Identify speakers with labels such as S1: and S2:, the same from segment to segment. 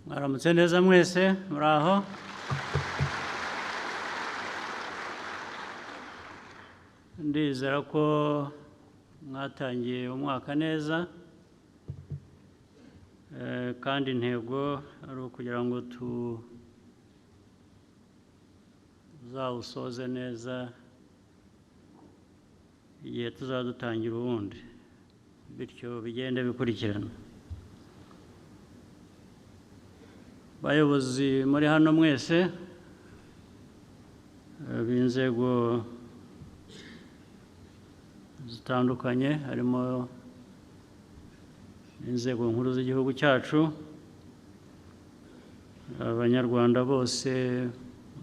S1: Mwaramutse neza mwese muraho. Ndizera ko mwatangiye umwaka neza, kandi intego ari ukugira ngo tuzawusoze neza igihe tuzadutangira ubundi, bityo bigende bikurikirana. Bayobozi muri hano mwese b'inzego zitandukanye, harimo inzego nkuru z'igihugu cyacu, abanyarwanda bose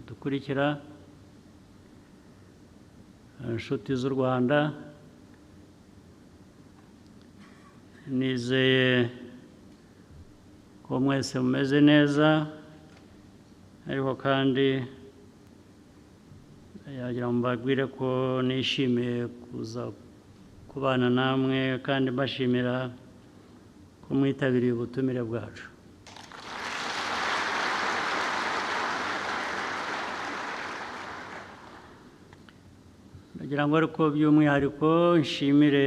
S1: dukurikira, inshuti z'u Rwanda, nizeye ko mwese mumeze neza, ariko kandi yagira ngo mbabwire ko nishimiye kuza kubana namwe kandi mbashimira ko mwitabiriye ubutumire bwacu. Ndagira ngo ariko by'umwihariko nshimire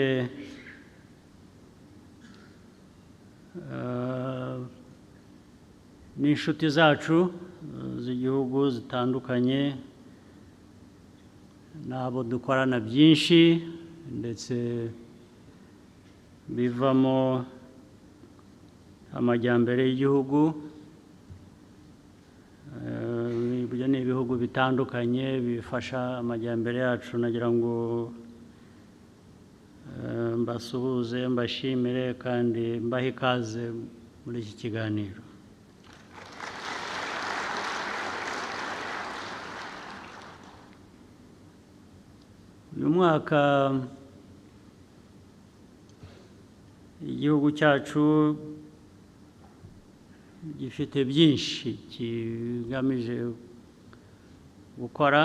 S1: n'inshuti zacu z'igihugu zitandukanye, n'abo dukorana byinshi ndetse bivamo amajyambere y'igihugu. Ibyo ni ibihugu bitandukanye bifasha amajyambere yacu. Nagira ngo mbasuhuze, mbashimire kandi mbahe ikaze muri iki kiganiro. Uyu mwaka igihugu cyacu gifite byinshi kigamije gukora,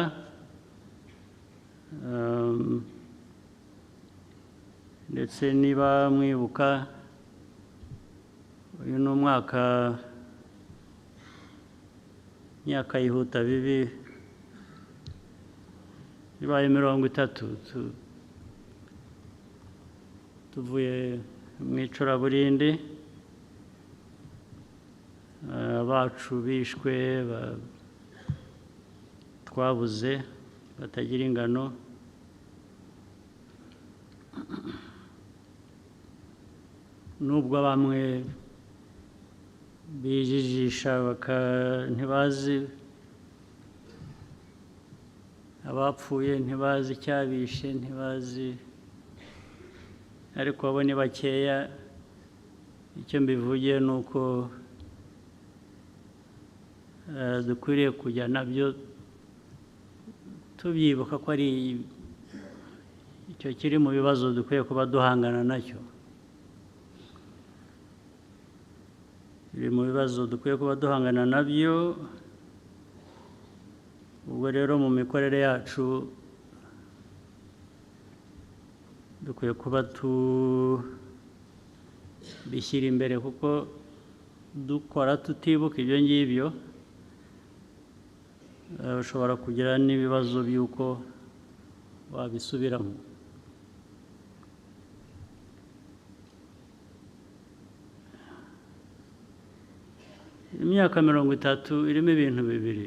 S1: ndetse niba mwibuka, uyu ni umwaka, imyaka yihuta bibi, bibaye 30 tuvuye mu icuraburindi, abacu bishwe, twabuze batagira ingano. Nubwo bamwe bijijisha ntibazi abapfuye, ntibazi icyabishe, ntibazi, ariko abo ni bakeya. Icyo mbivugiye ni uko dukwiriye kujya nabyo tubyibuka ko ari icyo kiri mu bibazo dukwiye kuba duhangana nacyo, biri mu bibazo dukwiye kuba duhangana nabyo. Ubwo rero mu mikorere yacu dukwiye kuba tubishyira imbere, kuko dukora tutibuka ibyo ngibyo ushobora kugira n'ibibazo by'uko wabisubiramo. Imyaka 30 irimo ibintu bibiri.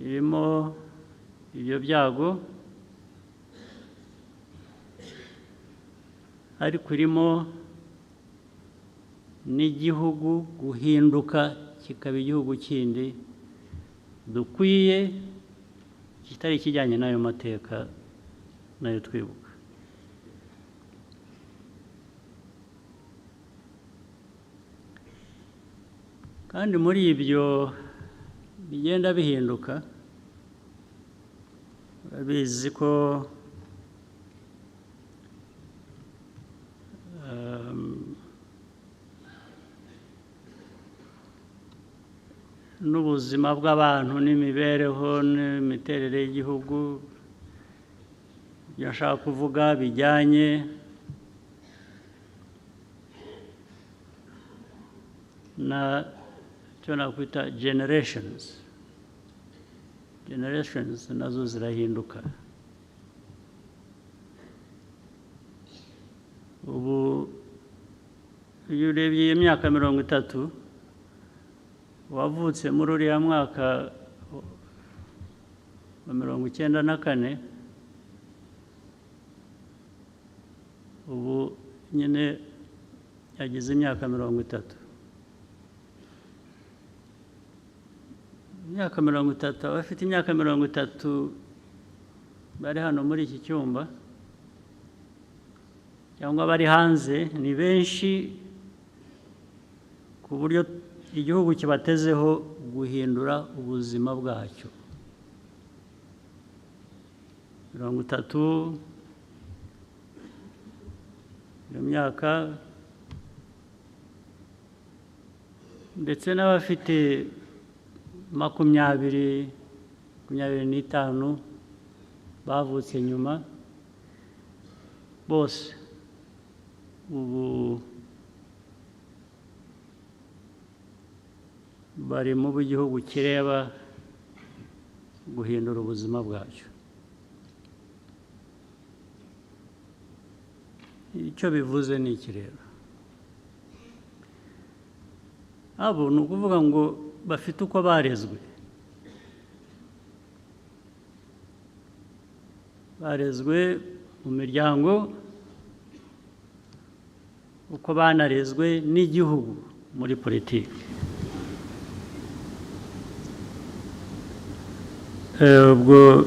S1: Irimo ibyo byago, ariko irimo n'igihugu guhinduka kikaba igihugu kindi dukwiye, kitari kijyanye n'ayo mateka nayo twibuka. Kandi muri ibyo bigenda bihinduka, urabizi ko n'ubuzima bw'abantu n'imibereho n'imiterere y'igihugu, ibyo nshaka kuvuga bijyanye na cyo nakwita generations nazo zirahinduka. Ubu iyo urebye imyaka 30 wavutse muri uriya mwaka wa 1994, ubu nyine yagize imyaka 30. Imyaka 30, abafite imyaka 30 bari hano muri iki cyumba cyangwa bari hanze ni benshi, ku buryo igihugu kibatezeho guhindura ubuzima bwacyo. 30 iyo myaka, ndetse n'abafite 25 bavutse nyuma, bose ubu bari mu gihugu kireba guhindura ubuzima bwacyo. Icyo bivuze ni iki rero? Abo ni ukuvuga ngo bafite uko barezwe. Barezwe mu miryango, uko banarezwe n'igihugu muri politiki. Ubwo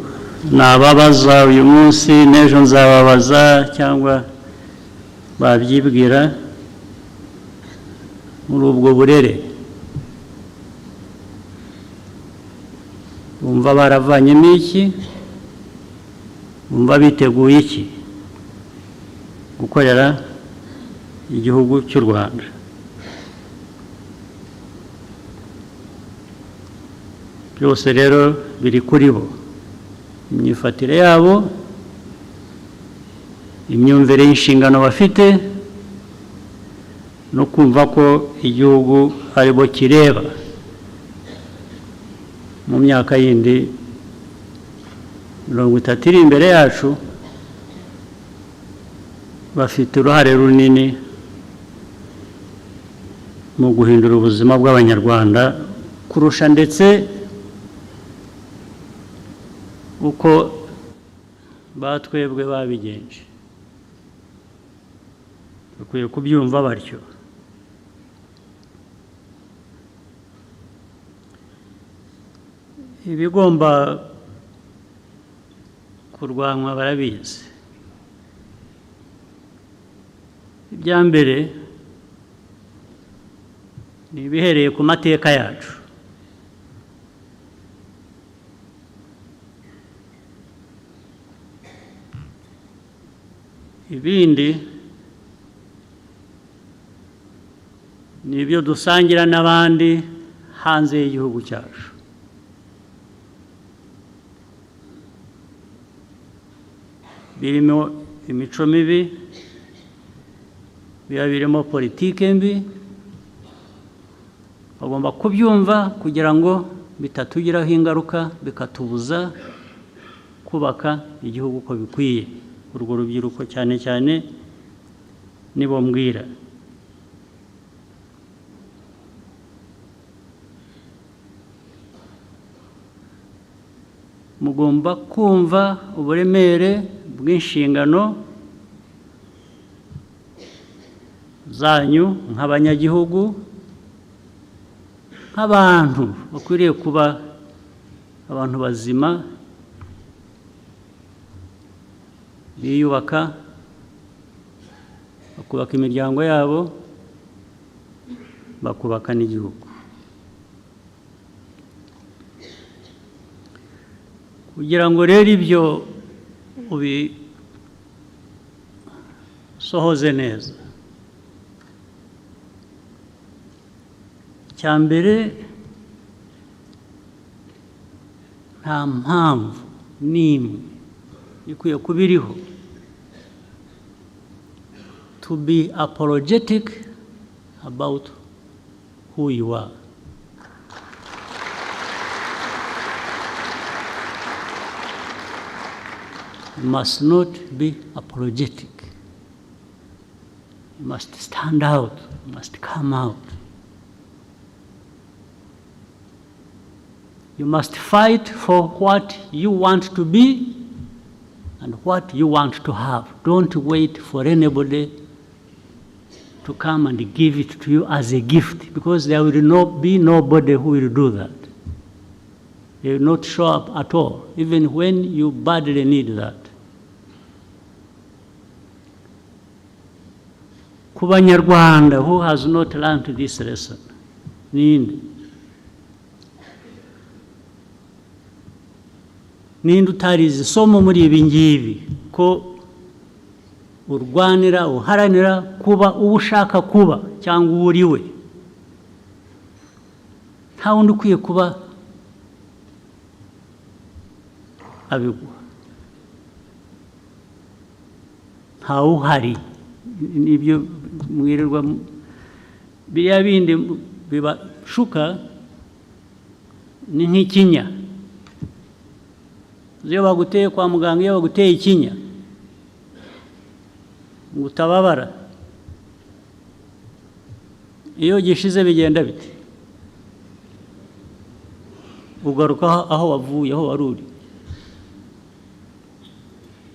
S1: nababaza uyu munsi, n'ejo nzababaza cyangwa babyibwira muri ubwo burere. Bumva baravanyemo iki? Bumva biteguye iki gukorera igihugu cy'u Rwanda? Byose rero biri kuri bo, imyifatire yabo, imyumvire y'inshingano bafite, no kumva ko igihugu ari bo kireba mu myaka yindi 30 iri imbere yacu. Bafite uruhare runini mu guhindura ubuzima bw'Abanyarwanda kurusha ndetse uko batwebwe babigenje. Bakwiye kubyumva batyo. Ibigomba kurwanywa barabizi. Ibya mbere ni ibihereye ku mateka yacu. Ibindi ni ibyo dusangira n'abandi hanze y'igihugu cyacu. Birimo imico mibi, biba birimo politike mbi. Bagomba kubyumva kugira ngo bitatugiraho ingaruka, bikatubuza kubaka igihugu uko bikwiye. Urwo rubyiruko cyane cyane nibo mbwira. Mugomba kumva uburemere bw'inshingano zanyu nk'abanyagihugu, nk'abantu bakwiriye kuba abantu bazima, biyubaka, bakubaka imiryango yabo, bakubaka n'igihugu. Kugira ngo rero ibyo ubisohoze neza, icya mbere, nta mpamvu n'imwe ikwiye kuba iriho to be apologetic about who you are. You must not be apologetic. You must stand out. You must come out. You must fight for what you want to be and what you want to have. Don't wait for anybody to come and give it to you as a gift, because there will not be nobody who will do that. They will not show up at all, even when you badly need that. Ku Banyarwanda who has not learned this lesson, ninde utarize isomo muri ibi ngibi, ko urwanira uharanira kuba uwo ushaka kuba cyangwa uwo uri we. Nta wundi ukwiye kuba abigwa, ntawe uhari. Nibyo mwirirwa biriya bindi bibashuka ni nk'ikinya. Iyo baguteye kwa muganga, iyo baguteye ikinya ngo utababara, iyo gishize bigenda bite? Ugaruka aho wavuye, aho wari uri.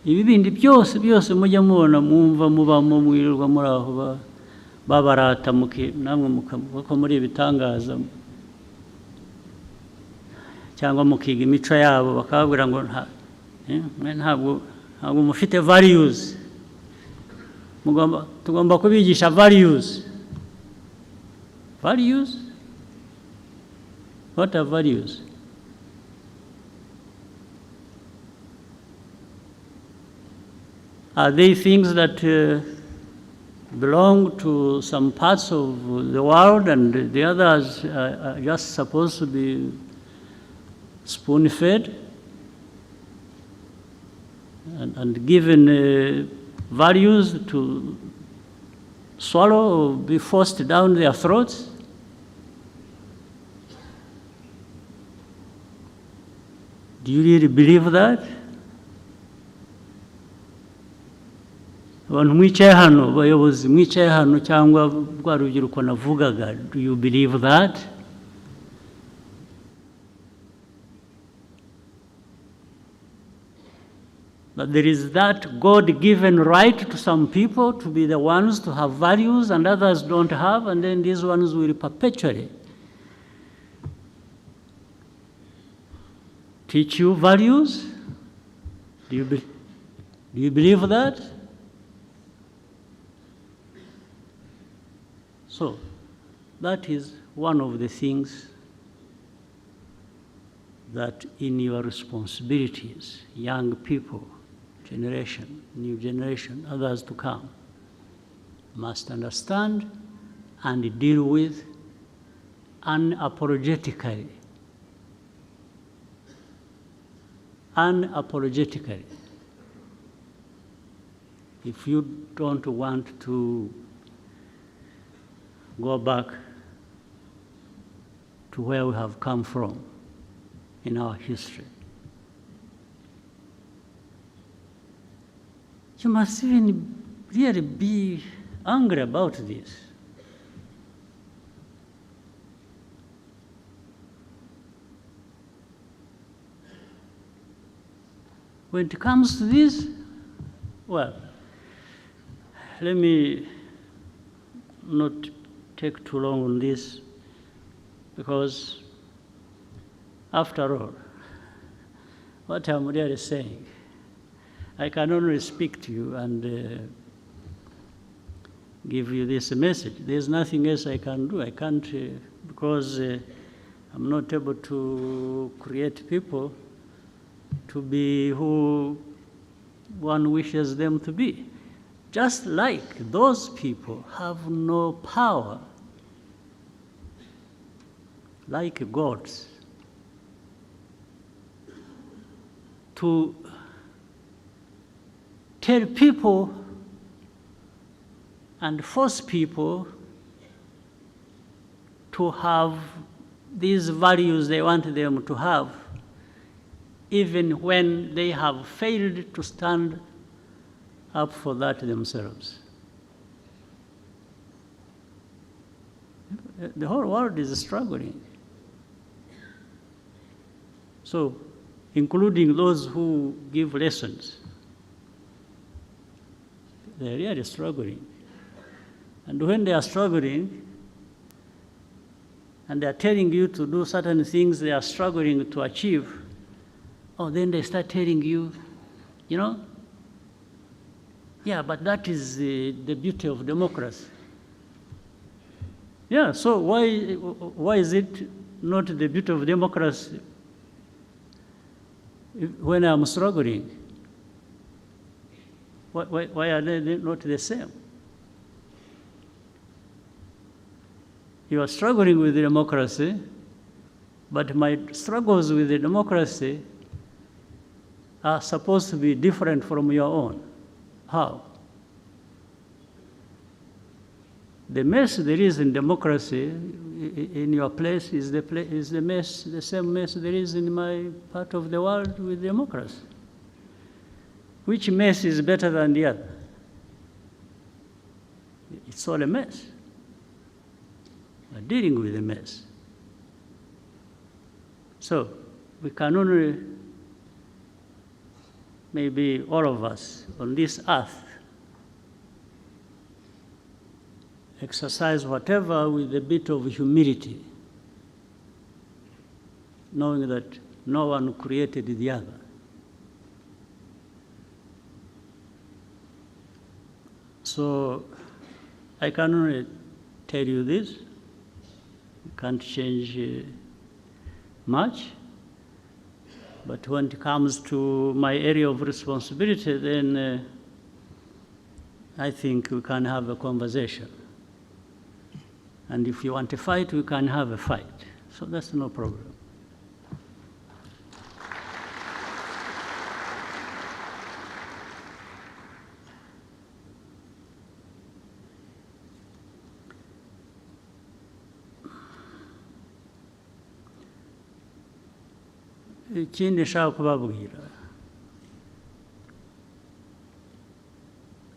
S1: Ibi bindi byose mujya mubona, mwumva mubamo, mwirirwa muri aho babarata, namwe muko muri ibitangaza, cyangwa mukiga imico yabo, bakababwira ngo ntabwo mufite values. Tugomba kubigisha values. Values? What are values? Are they things that belong to some parts of the world and the others are just supposed to be spoon-fed and given values to swallow or be forced down their throats? Do you really believe that? Abantu mwicaye hano, bayobozi mwicaye hano, cyangwa rwa rubyiruko navugaga, do you believe that? That there is that God-given right to some people to be the ones to have values and others don't have, and then these ones will perpetually teach you values? Do you believe that? So, that is one of the things that in your responsibilities, young people, generation, new generation, others to come, must understand and deal with unapologetically. Unapologetically. If you don't want to go back to where we have come from in our history, you must even really be angry about this. When it comes to this, well, let me not take too long on this, because after all, what I'm really saying, I can only speak to you and give you this message. There's nothing else I can do. I can't, because I'm not able to create people to be who one wishes them to be. Just like those people have no power, like gods, to tell people and force people to have these values they want them to have, even when they have failed to stand up for that themselves. The whole world is struggling. So, including those who give lessons, they're really struggling. And when they are struggling, and they are telling you to do certain things they are struggling to achieve, then they start telling you, you know, yeah, but that is the beauty of democracy. Yeah, so why is it not the beauty of democracy when I'm struggling? Why are they not the same? You are struggling with the democracy, but my struggles with the democracy are supposed to be different from your own. How? The mess there is in democracy in your place is the same mess there is in my part of the world with democracy. Which mess is better than the other? It's all a mess. We're dealing with a mess. So we can only, maybe all of us on this earth, exercise whatever with a bit of humility, knowing that no one created the other. So I can only tell you this. You can't change much. But when it comes to my area of responsibility, then I think we can have a conversation. And if you want to fight, we can have a fight. So that's no problem. Ikindi nshaka kubabwira,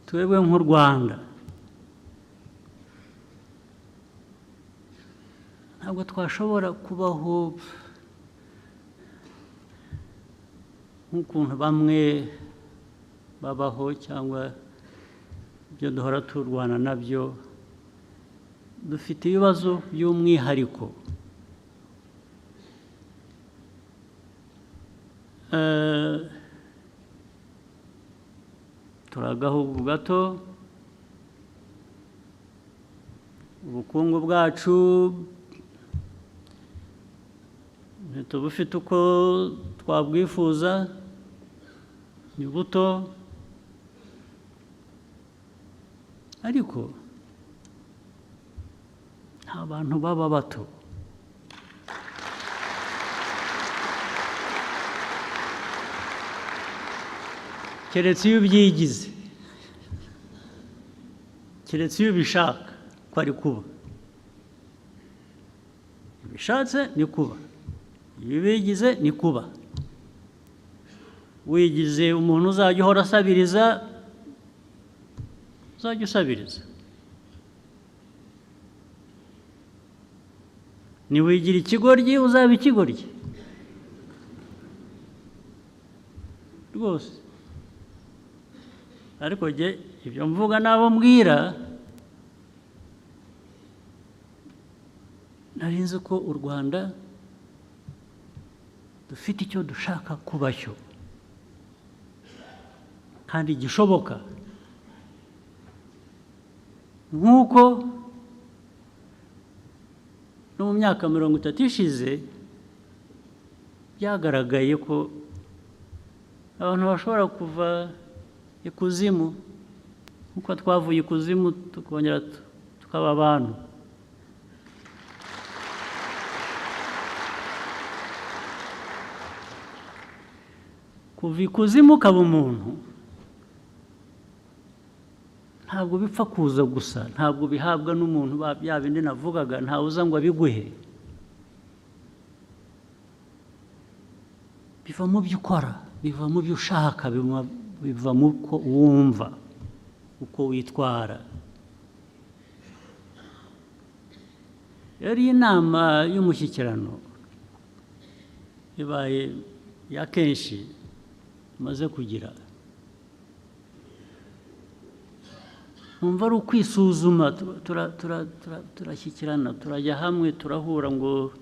S1: twebwe nk'u Rwanda ntabwo twashobora kubaho nk'ukuntu bamwe babaho cyangwa ibyo duhora turwana nabyo. Dufite ibibazo by'umwihariko. Turi agahugu gato, ubukungu bwacu ntitubufite uko twabwifuza, ni buto, ariko nta bantu baba bato. Keretse iyo ubyigize, keretse iyo ubishaka ko ari kuba. Iyo ubishatse ni kuba, iyo ubigize ni kuba. Wigize umuntu uzajya uhora asabiriza, uzajya usabiriza. Niwigira ikigoryi, uzaba ikigoryi rwose. Ariko jye ibyo mvuga n'abo mbwira, nari nzi ko u Rwanda dufite icyo dushaka kuba cyo kandi gishoboka, nk'uko no mu myaka 30 ishize byagaragaye ko abantu bashobora kuva ikuzimu, nk'uko twavuye ikuzimu tukongera tukaba abantu. Kuva ikuzimu ukaba umuntu ntabwo bipfa kuza gusa, ntabwo bihabwa n'umuntu bya bindi navugaga, ntawe uza ngo abiguhe. Biva mu byo ukora, biva mu byo ushaka, biva mu ko wumva, uko witwara. Yari inama y'umushyikirano ibaye ya kenshi maze kugira. Numva ari ukwisuzuma, turashyikirana, turajya hamwe, turahura ngo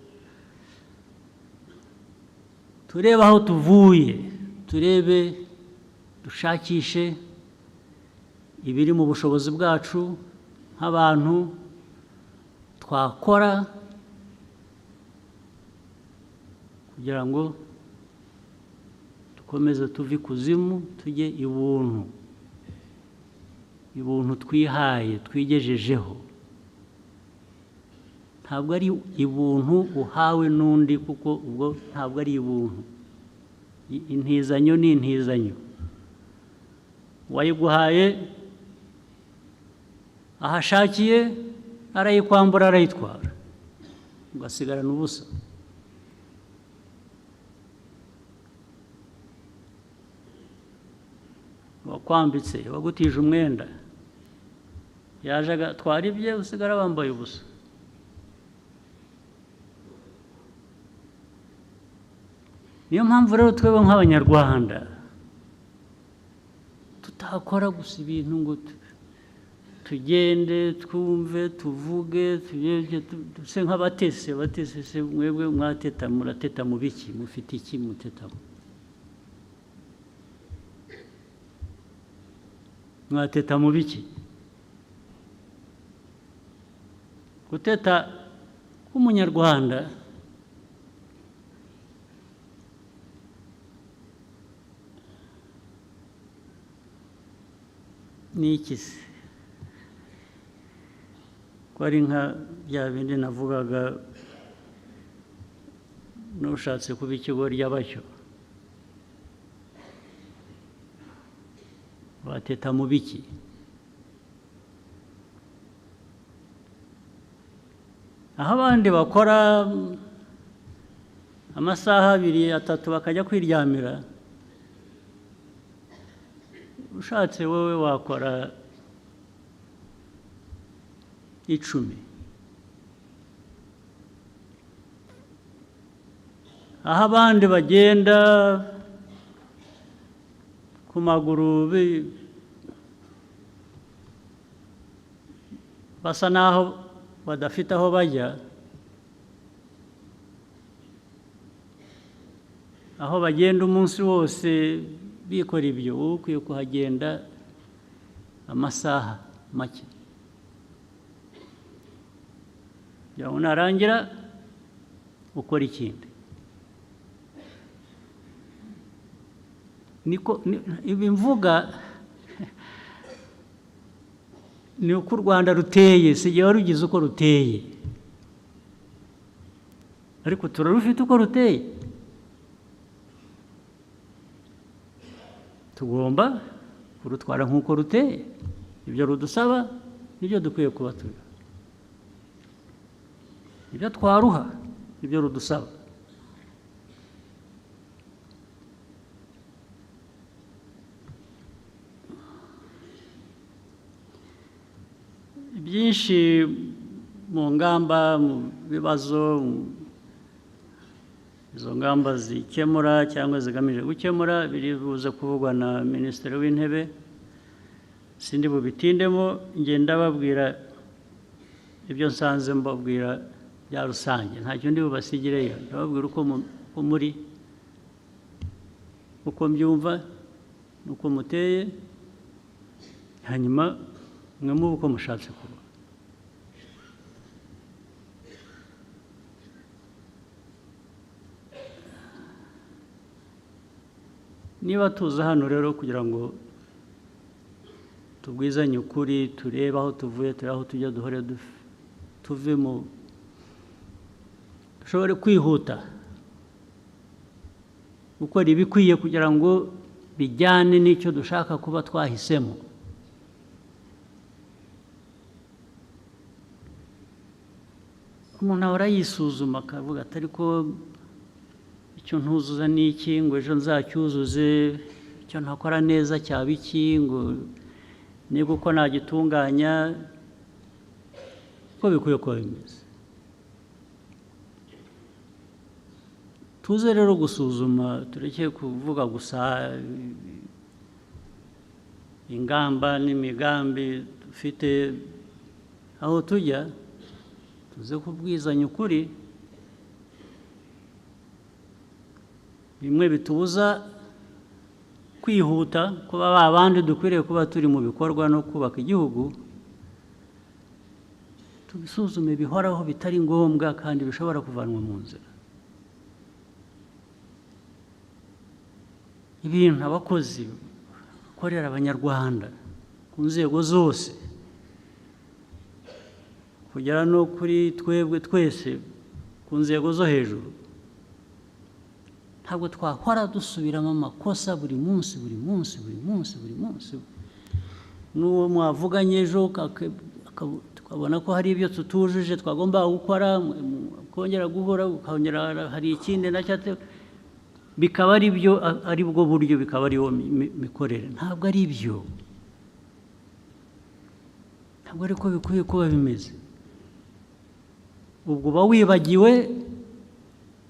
S1: turebe aho tuvuye, turebe, dushakishe ibiri mu bushobozi bwacu nk'abantu twakora kugira ngo dukomeze tuve ikuzimu tujye ibuntu, ibuntu twihaye, twigejejeho. Ntabwo ari ibuntu uhawe n'undi, kuko ubwo ntabwo ari ibuntu. Intizanyo ni intizanyo. Uwayiguhaye ahashakiye arayikwambura, arayitwara, ugasigarana ubusa. Wakwambitse, wagutije umwenda, yaje agatwara ibye, usigara wambaye ubusa. Niyo mpamvu rero twebwe nk'Abanyarwanda tutakora gusa ibintu ngo tugende twumve, tuvuge, duse nk'abatese. Abatese se mwebwe mwateta, murateta mu biki? Mufite iki mutetamo? Mwateta mu biki? Guteta k'Umunyarwanda ni iki se? Ko ari nka bya bindi navugaga, n'ushatse kuba ikigoryi abacyo. Bateta mu biki? Aho abandi bakora amasaha 2, 3 bakajya kwiryamira, ushatse wowe wakora 10. Aho abandi bagenda ku maguru basa naho badafite aho bajya, aho bagenda umunsi wose bikora ibyo, wowe ukwiye kuhagenda amasaha make. Ya unarangira ukora ikindi. Niko ibi mvuga ni uko u Rwanda ruteye, si igihe warugize uko ruteye, ariko turarufite uko ruteye. Tugomba kurutwara nk'uko ruteye. Ibyo rudusaba nibyo dukwiye kuba turi, ibyo twaruha ibyo rudusaba. Byinshi mu ngamba, mu bibazo izo ngamba zikemura cyangwa zigamije gukemura biri buze kuvugwa na Minisitiri w'Intebe. Sindi bubitindemo, ngenda babwira ibyo nsanze mbabwira bya rusange, nta cyo ndi bubasigireyo. Ndababwira uko muri, uko mbyumva, uko muteye, hanyuma mwe muba uko mushatse kuba. Niba tuza hano rero kugira ngo tubwizanye ukuri, turebe aho tuvuye, turebe aho tujya, duhore tuve mu, dushobore kwihuta gukora ibikwiye kugira ngo bijyane n'icyo dushaka kuba twahisemo. umuntu ahora yisuzuma akavuga ati ariko icyo ntuzuza ni iki ngo ejo nzacyuzuze, icyo ntakora neza cyaba iki ngo niba uko nagitunganya, uko bikwiye kuba bimeze. Tuze rero gusuzuma, tureke kuvuga gusa ingamba n'imigambi dufite aho tujya, tuze kubwizanya ukuri. Bimwe bitubuza kwihuta kuba babandi dukwiriye kuba turi mu bikorwa no kubaka igihugu, tubisuzume bihoraho bitari ngombwa kandi bishobora kuvanwa mu nzira. Ibintu abakozi bakorera abanyarwanda ku nzego zose kugera no kuri twebwe twese ku nzego zo hejuru, ntabwo twahora dusubiramo amakosa buri munsi buri munsi buri munsi buri munsi. N'uwo mwavuganye ejo tukabona ko hari ibyo tutujuje twagomba gukora, kongera guhora ukongera hari ikindi nacyo, bikaba ari byo, ari bwo buryo, bikaba ariyo mikorere. Ntabwo ari byo, ntabwo ari ko bikwiye kuba bimeze. Ubwo uba wibagiwe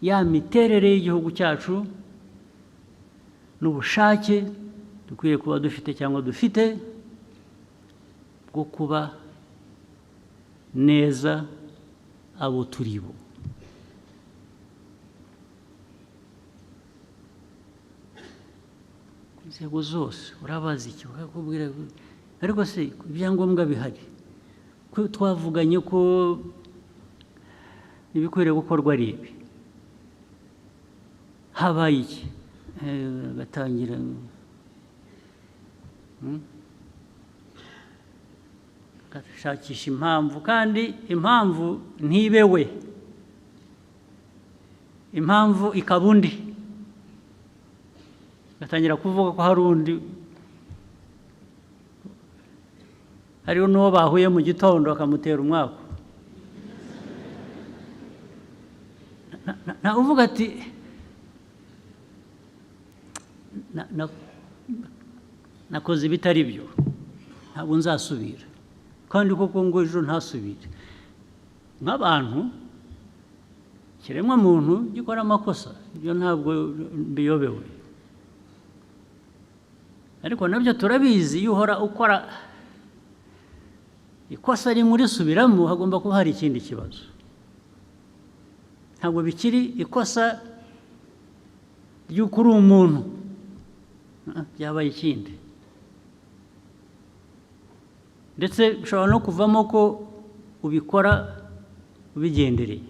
S1: ya miterere y'igihugu cyacu n'ubushake dukwiye kuba dufite cyangwa dufite bwo kuba neza abo turi bo. Inzego zose urabazi iki, bakakubwira ariko se ibyangombwa bihari ko twavuganye ko ibikwiriye gukorwa ari ibi, habaye iki? Gatangira gashakisha impamvu, kandi impamvu ntibewe, impamvu ikaba undi, gatangira kuvuga ko hari undi, hariho n'uwo bahuye mu gitondo bakamutera umwaku. Na uvuga ati nakoze ibitari byo, ntabwo nzasubira, kandi koko ngo ejo ntasubire. Nk'abantu, kiremwa muntu gikora amakosa, ibyo ntabwo biyobewe, ariko nabyo turabizi. Iyo uhora ukora ikosa rimwe urisubiramo, hagomba kuba hari ikindi kibazo. Ntabwo bikiri ikosa ry'uko uri umuntu, byabaye ikindi, ndetse bishobora no kuvamo ko ubikora ubigendereye,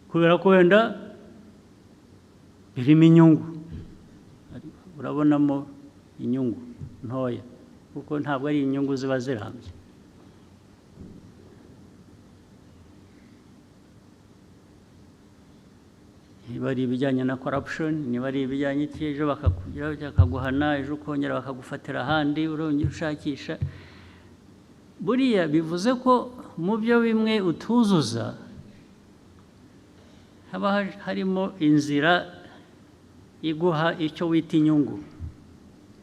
S1: kubera ko wenda birimo inyungu, urabonamo inyungu ntoya, kuko ntabwo ari inyungu ziba zirambye. Niba ari ibijyanye na corruption, niba ari ibijyanye ejo bakaguhana, ejo ukongera bakagufatira ahandi, urongera ushakisha. Buriya bivuze ko mu byo bimwe utuzuza haba harimo inzira iguha icyo wita inyungu,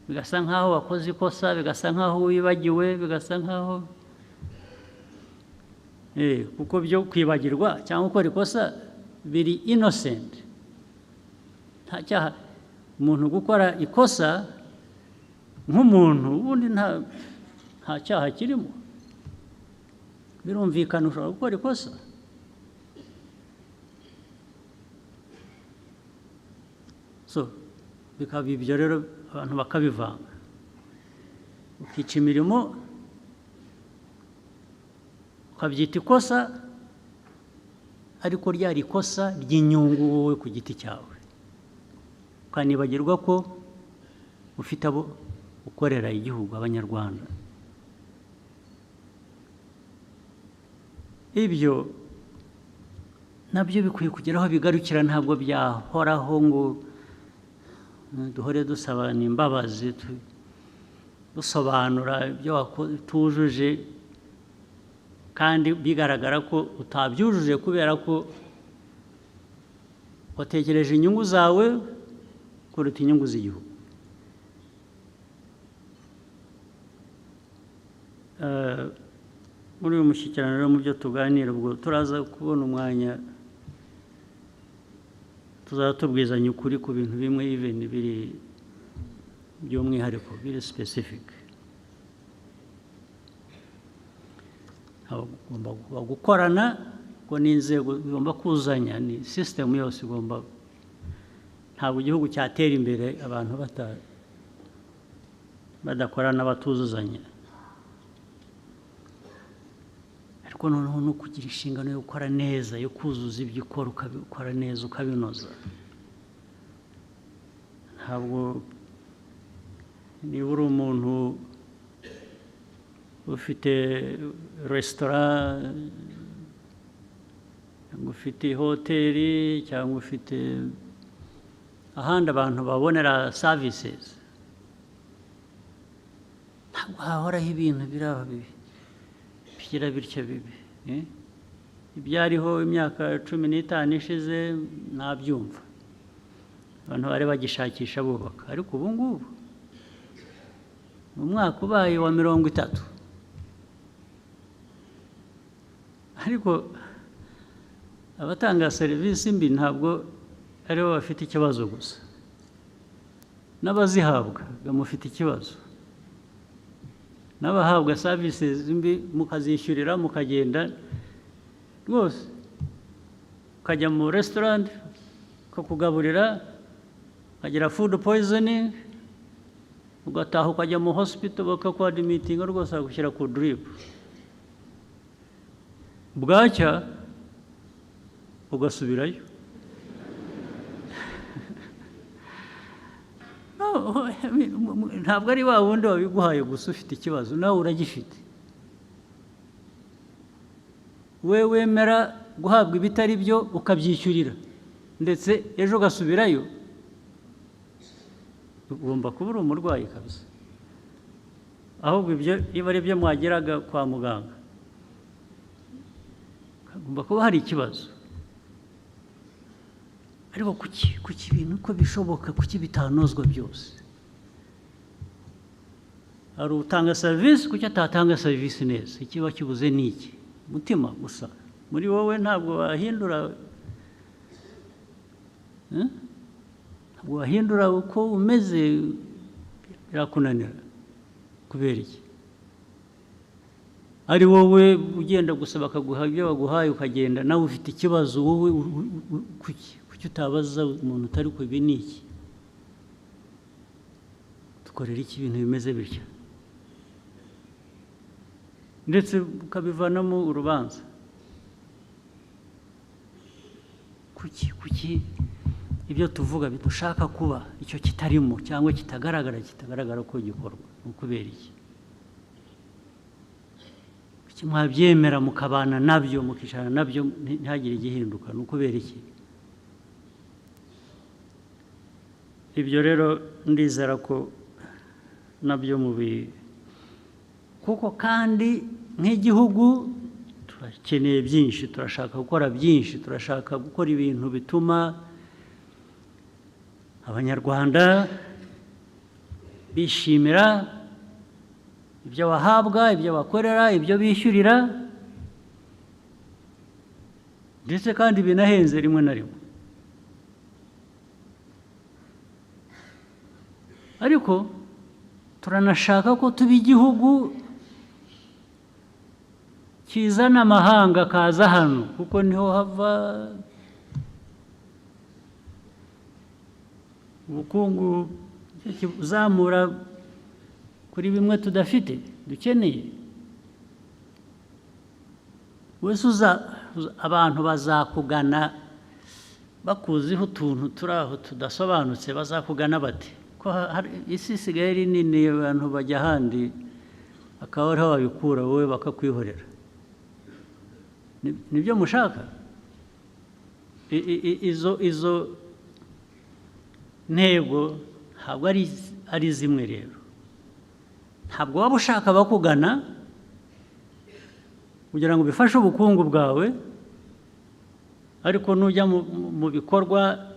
S1: bigasa nk'aho wakoze ikosa, bigasa nk'aho wibagiwe, bigasa nk'aho kuko byo kwibagirwa cyangwa gukora ikosa biri innocent, nta cyaha. Umuntu gukora ikosa nk'umuntu ubundi nta cyaha kirimo, birumvikana ushobora gukora ikosa. So bikaba ibyo rero abantu bakabivanga, ukica imirimo ukabyita ikosa, ariko ryari ikosa ry'inyungu wowe ku giti cyawe, ukanibagirwa ko ufite abo ukorera igihugu, abanyarwanda. Ibyo nabyo bikwiye kugera aho bigarukira, ntabwo byahoraho ngo duhore dusabana imbabazi, dusobanura ibyo tujuje. kandi bigaragara ko utabyujuje kubera ko watekereje inyungu zawe kuruta inyungu z'igihugu. Muri uyu mushyikirano rero mu byo tuganira, ubwo turaza kubona umwanya tuzaba tubwizanya ukuri ku bintu bimwe even biri by'umwihariko biri specific. Bagomba gukorana ngo n'inzego zigomba kuzanya, ni system yose igomba, ntabwo igihugu cyatera imbere abantu badakorana batuzuzanya. Ariko noneho no kugira inshingano yo gukora neza, yo kuzuza ibyo ukora ukabikora neza ukabinoza. Ntabwo niba uri umuntu ufite resitora cyangwa ufite hoteli cyangwa ufite ahandi abantu babonera services, ntabwo hahoraho ibintu biraba bibi bigira bityo bibi. Ibyariho imyaka 15 ishize nabyumva, abantu bari bagishakisha bubaka, ariko ubu ngubu mu mwaka ubaye wa 30, ariko abatanga serivisi mbi ntabwo aribo bafite ikibazo gusa, n'abazihabwa bamufite ikibazo, n'abahabwa services mbi mukazishyurira mukagenda rwose, ukajya mu restaurant kukugaburira ukagira food poisoning, ugataha ukajya mu hospital bakakuadmittinga rwose bagushyira ku drip, bwacya ugasubirayo. Ntabwo ari wa wundi wabiguhaye gusa ufite ikibazo, nawe uragifite. We wemera guhabwa ibitari byo ukabyishyurira ndetse ejo ugasubirayo, ugomba kuba uri umurwayi kabisa. Ahubwo ibyo iba ari byo mwageraga kwa muganga, hagomba kuba hari ikibazo. Ariko kuki ibintu uko bishoboka, kuki bitanozwa byose? Hari utanga serivisi, kuki atatanga serivisi neza? Ikiba kibuze ni iki? Umutima gusa muri wowe ntabwo wahindura, ntabwo wahindura uko umeze, birakunanira. Kubera iki? Ari wowe ugenda gusa bakaguha ibyo baguhaye ukagenda, nawe ufite ikibazo. Wowe kuki utabaza umuntu utari ku ibi ni iki? Dukorera iki ibintu bimeze bityo? Ndetse ukabivanamo urubanza. Kuki ibyo tuvuga bidushaka kuba icyo kitarimo cyangwa kitagaragara ko gikorwa? Ukubera iki? Kuki mwabyemera mukabana nabyo, mukicarana nabyo ntihagire igihinduka? Ukubera iki? Ibyo rero ndizera ko nabyo kuko kandi nk'igihugu turakeneye byinshi, turashaka gukora byinshi, turashaka gukora ibintu bituma Abanyarwanda bishimira ibyo bahabwa, ibyo bakorera, ibyo bishyurira, ndetse kandi binahenze rimwe na rimwe. Ariko turanashaka ko tuba igihugu kizana amahanga kaza hano, kuko niho hava ubukungu uzamura kuri bimwe tudafite dukeneye. Wese abantu bazakugana bakuziho utuntu turi aho tudasobanutse, bazakugana bate? Ko isi isigaye ari nini, abantu bajya ahandi akaba ariho babikura, wowe bakakwihorera. Nibyo mushaka? Izo ntego ntabwo ari zimwe rero. Ntabwo waba ushaka bakugana kugira ngo bifashe ubukungu bwawe, ariko nujya mu bikorwa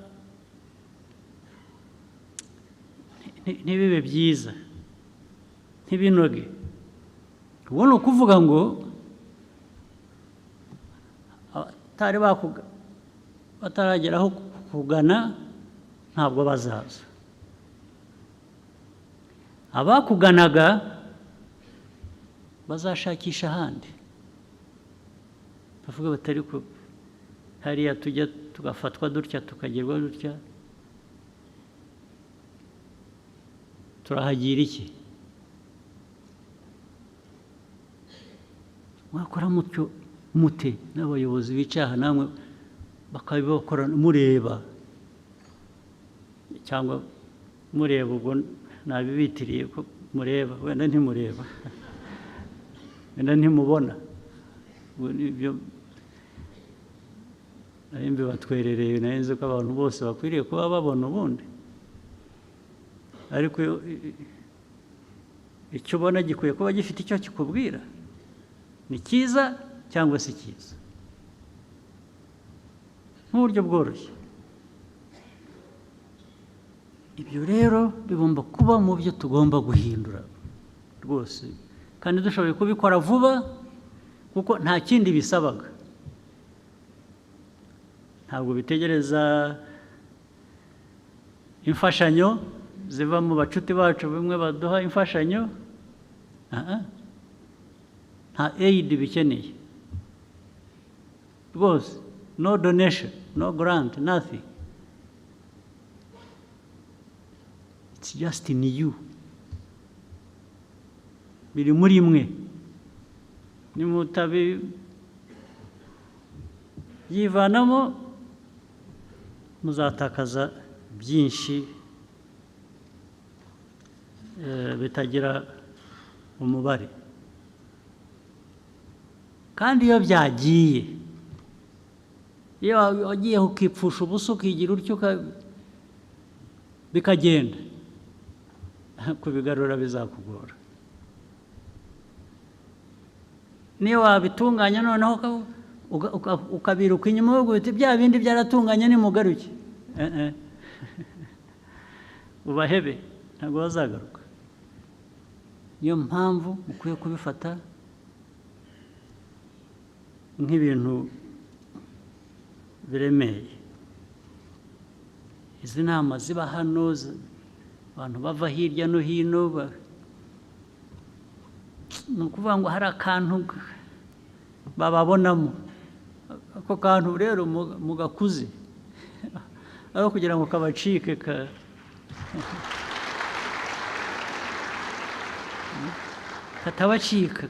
S1: ntibibe byiza, ntibinoge. Ubu ni ukuvuga ngo batarageraho kugana ntabwo bazaza. Abakuganaga bazashakisha ahandi, bavuga batari ko hariya tujya tugafatwa dutya tukagirwa dutya, turahagira iki? Mwakora mutyo mute n'abayobozi bicaha namwe bakabikora mureba, cyangwa mureba ubwo nabibitiriye ko mureba, wenda ntimureba wenda ntimubona. Ibyo narimbi batwerereye, narinzi ko abantu bose bakwiriye kuba babona ubundi, ariko icyo ubona gikwiye kuba gifite icyo kikubwira, ni cyiza cyangwa si cyiza, nk'uburyo bworoshye. Ibyo rero bigomba kuba mu byo tugomba guhindura rwose, kandi dushoboye kubikora vuba, kuko nta kindi bisabaga. Ntabwo bitegereza imfashanyo ziva mu bacuti bacu bimwe baduha imfashanyo, nta aid bikeneye rwose, no donation, no grant, nothing. It's just in you, biri muri mwe. Nimutabi yivanamo muzatakaza byinshi bitagira umubare. Kandi iyo byagiye, iyo wagiye ukipfusha ubusa ukigira utyo bikagenda, kubigarura bizakugora. Niyo wabitunganya noneho ukabiruka inyuma uvuga uti bya bindi byaratunganye nimugaruke, ubahebe, ntabwo bazagaruka. Niyo mpamvu mukwiye kubifata nk'ibintu biremeye. Izi nama ziba hano, abantu bava hirya no hino, ni ukuvuga ngo hari akantu bababonamo. Ako kantu rero mugakuze, aho kugira ngo kabacike katabacika,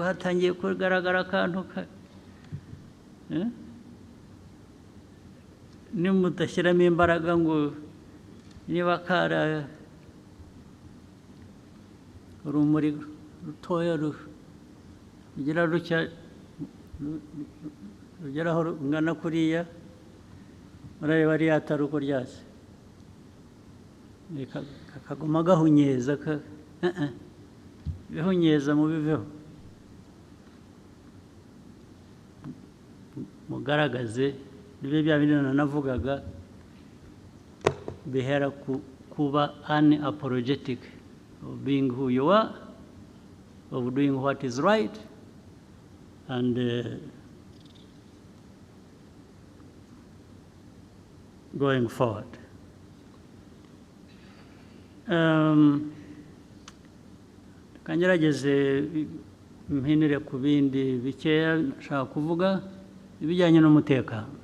S1: hatangiye kugaragara akantu nimudashyiramo imbaraga ngo niba kara urumuri rutoya rugira rutya rugeraho rungana kuriya, murareba ariya atari uko ryase, kakaguma gahunyeza, bihunyeza mubiveho, mugaragaze. Nibe bya bindi nanavugaga bihera kuba unapologetic of being who you are, of doing what is right, and going forward. Kangerageze mpinire ku bindi bikeya nshaka kuvuga ibijyanye n'umutekano.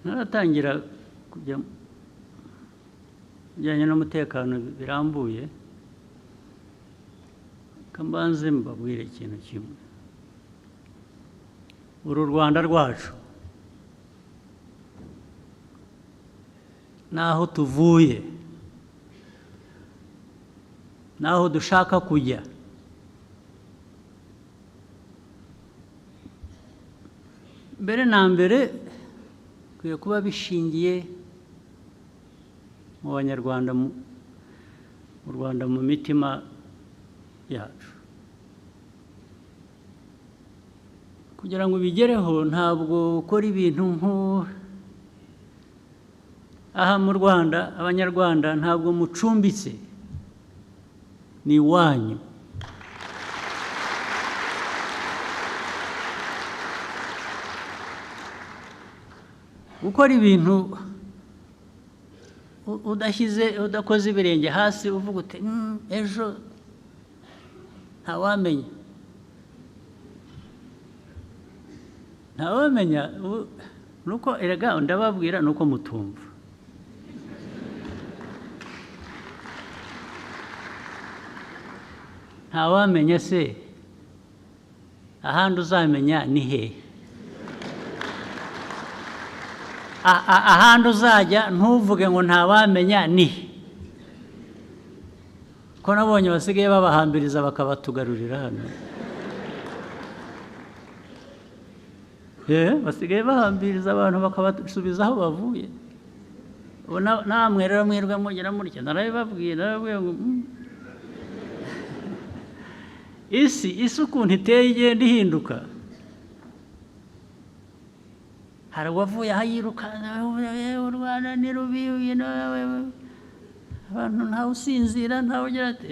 S1: Naratangira kujya bijyanye n'umutekano birambuye, kambanze mbabwire ikintu kimwe. Uru Rwanda rwacu naho tuvuye, naho dushaka kujya, mbere na mbere kwiye kuba bishingiye mu banyarwanda, mu Rwanda, mu mitima yacu. Kugira ngo bigereho ntabwo ukora ibintu aha mu Rwanda, abanyarwanda ntabwo mucumbitse, ni iwanyu. Gukora ibintu udakoze ibirenge hasi uvuga uti ejo ntawamenya, nuko erega ndababwira nuko mutumva. Ntawamenya se, ahandi uzamenya ni hehe? Ahandi uzajya ntuvuge ngo ntawamenya ni he? Ko nabonye basigaye babahambiriza bakabatugarurira hano. Basigaye bahambiriza abantu bakabasubiza aho bavuye. Namwe rero mwirwe mugira mutya, narabibabwira ngo isi ukuntu iteye igenda ihinduka. Hari uwavuye aha yiruka, u Rwanda ni rubi, abantu ntawe usinzira, ntawe ugira ati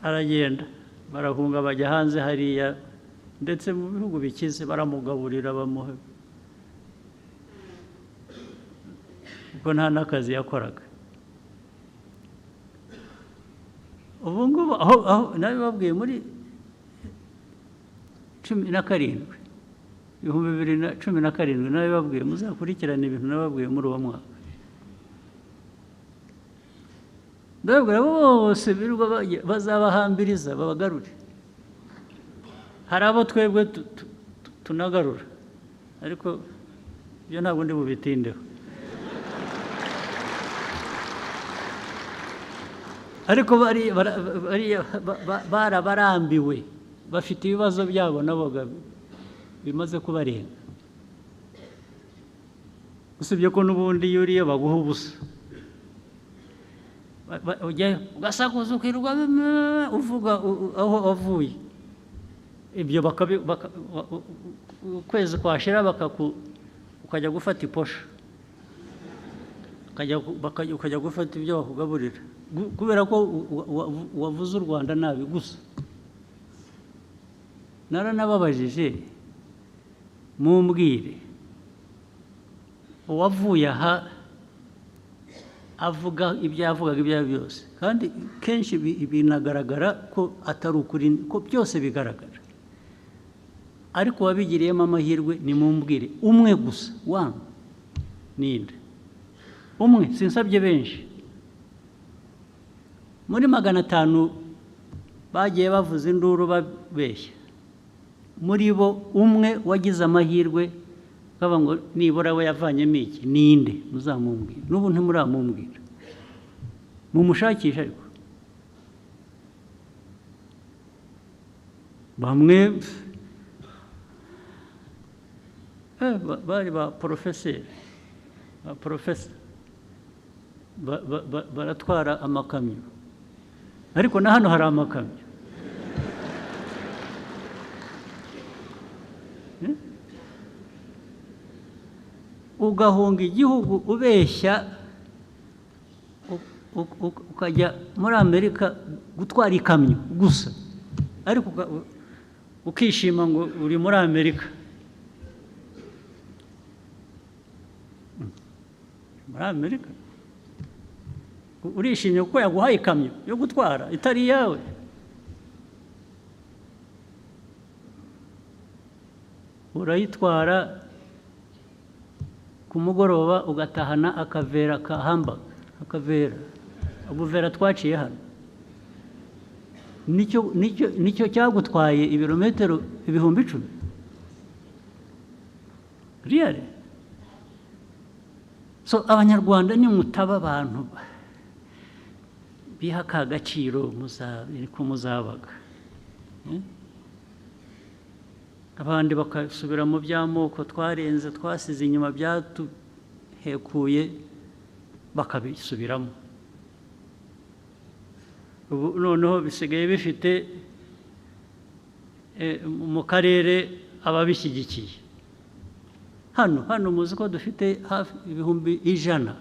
S1: aragenda, barahunga bajya hanze hariya, ndetse mu bihugu bikize baramugaburira bamuha, kuko nta n'akazi yakoraga. Ubu ngubu aho nabibabwiye muri 17 2017 nabibabwiye, muzakurikirana ibintu nababwiye muri uwo mwaka. Ndababwira bose birirwa bazabahambiriza babagarure. Hari abo twebwe tunagarura, ariko ibyo ntabwo ndi bubitindeho. Ariko barabarambiwe, bafite ibibazo byabo nabo bimaze kubarenga. Usibye ko n'ubundi iyo uriye baguha ubusa, ugasakuza ukirirwa uvuga aho wavuye. Ibyo ukwezi kwashira ukajya gufata iposha, ukajya gufata ibyo bakugaburira, kubera ko wavuze u Rwanda nabi gusa. Naranababajije, mumbwire uwavuye aha avuga ibyo yavugaga ibyo ari byose, kandi kenshi binagaragara ko atari ukuri, ko byose bigaragara. Ariko wabigiriyemo amahirwe, nimumbwire umwe gusa, ninde umwe, sinsabye benshi. Muri 500 bagiye bavuza induru babeshya, muri bo umwe wagize amahirwe kaba ngo nibura we yavanyemo iki, ninde? Muzamumbwira. N'ubu ntimuramumbwira, mumushakisha. Ariko bamwe bari ba porofeseri, baratwara amakamyo, ariko na hano hari amakamyo. Ugahunga igihugu ubeshya, ukajya muri Amerika gutwara ikamyo gusa, ariko ukishima ngo uri muri Amerika. Muri Amerika urishimye kuko yaguhaye ikamyo yo gutwara itari iyawe. Urayitwara ku mugoroba ugatahana akavera ka hamburger, ubuvera twaciye hano. Nicyo cyagutwaye ibirometero 10,000. Really? So abanyarwanda ni mutaba abantu biha ka gaciro muzabaga. Abandi bakasubira mu by'amoko twarenze, twasize inyuma, byatuhekuye. bakabisubiramo. Ubu noneho bisigaye bifite mu karere ababishyigikiye. Hano muzi ko dufite hafi ibihumbi 100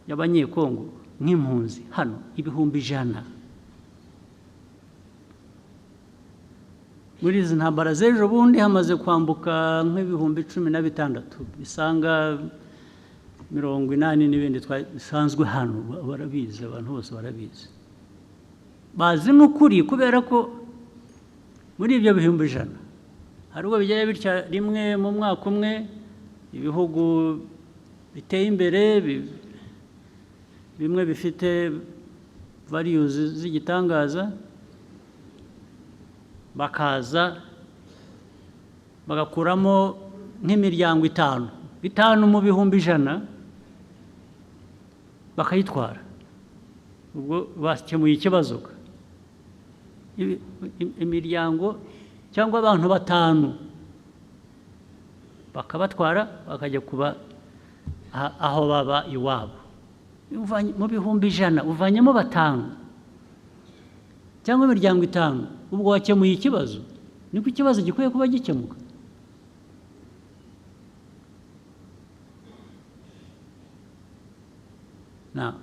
S1: y'abanyekongo nk'impunzi, hano ibihumbi 100. Muri izi ntambara z'ejo bundi hamaze kwambuka nk'ibihumbi 16 bisanga 80 n'ibindi bisanzwe hano. Barabizi, abantu bose barabizi, bazi n'ukuri, kubera ko muri ibyo bihumbi 100 hari ubwo bigera bitya rimwe mu mwaka umwe ibihugu biteye imbere bimwe bifite values z'igitangaza bakaza bagakuramo nk'imiryango 5 mu bihumbi 100 bakayitwara. Ubwo bakemuye ikibazo. Imiryango cyangwa abantu 5 bakabatwara bakajya kuba aho baba iwabo. Mu bihumbi 100 uvanyemo 5 cyangwa imiryango 5, ubwo wakemuye ikibazo. Niko ikibazo gikwiye kuba gikemuka. Na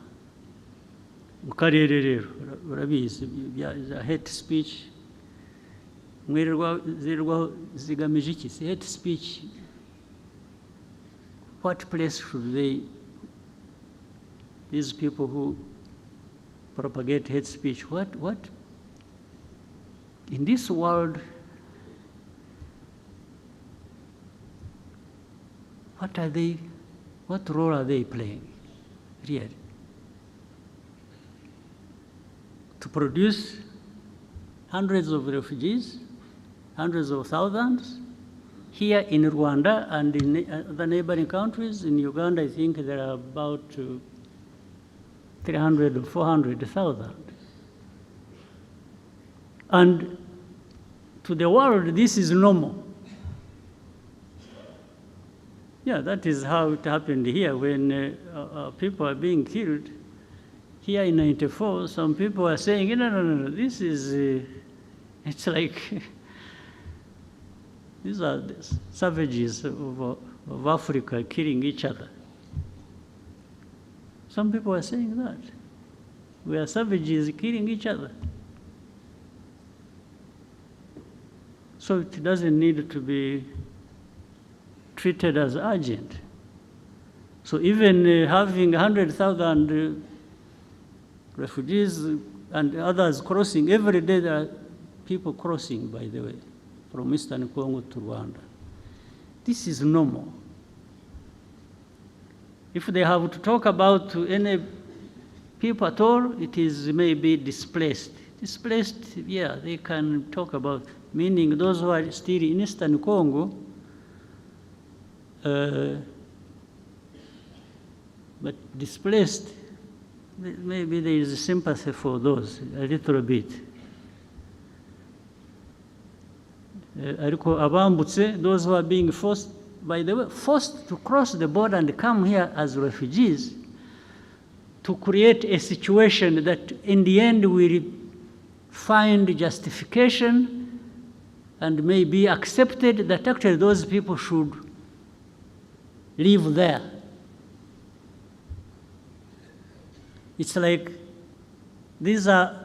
S1: mu karere rero urabizi bya hate speech, zirwaho zigamije iki? Hate speech, what place should these people who propagate hate speech, what in this world, what role are they playing really? To produce hundreds of refugees, hundreds of thousands here in Rwanda and in the neighboring countries. In Uganda, I think there are about 300 or 400,000. And to the world, this is normal. Yeah, that is how it happened here when people are being killed. Here in 94, some people are saying, no, this is, it's like, these are the savages of Africa killing each other. Some people are saying that. We are savages killing each other. So it doesn't need to be treated as urgent. So even having 100,000 refugees and others crossing, every day there are people crossing, by the way, from Eastern Congo to Rwanda. This is normal. If they have to talk about any people at all, it is maybe displaced. Displaced, yeah, they can talk about, meaning those who are still in Eastern Congo, but displaced, maybe there is sympathy for those, a little bit. Those who are being forced, by the way, forced to cross the border and come here as refugees, to create a situation that in the end will find justification and may be accepted that actually those people should live there. It's like these are